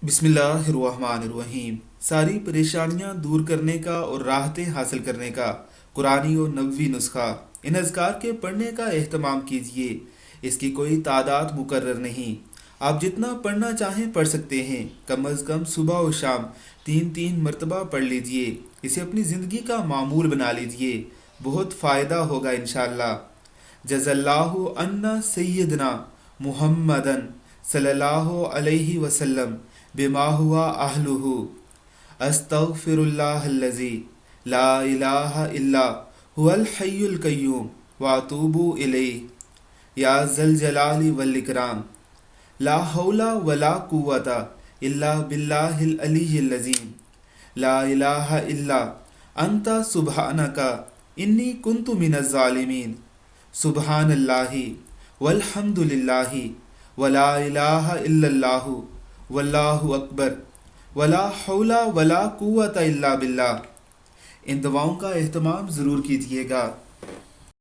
بسم اللہ الرحمن الرحیم۔ ساری پریشانیاں دور کرنے کا اور راحتیں حاصل کرنے کا قرآنی و نبوی نسخہ۔ ان اذکار کے پڑھنے کا اہتمام کیجیے۔ اس کی کوئی تعداد مقرر نہیں، آپ جتنا پڑھنا چاہیں پڑھ سکتے ہیں۔ کم از کم صبح و شام 3 مرتبہ پڑھ لیجیے۔ اسے اپنی زندگی کا معمول بنا لیجیے، بہت فائدہ ہوگا انشاءاللہ۔ جزا اللہ عنا سیدنا محمدن صلی اللہ علیہ وسلم بما ہوا اہلہ، استغفر اللہ الذی لا الہ الا هو الحی القیوم واتوب الیہ، یا ذا الجلال والاکرام، لا حول ولا قوۃ الا باللہ العلی العظیم، لا الہ الا انت سبحانک انی کنت من الظالمین، سبحان اللہ والحمد للہ ولا الہ الا اللہ واللہ اکبر ولا حول ولا قوۃ الا باللہ۔ ان دعاؤں کا اہتمام ضرور کیجیے گا۔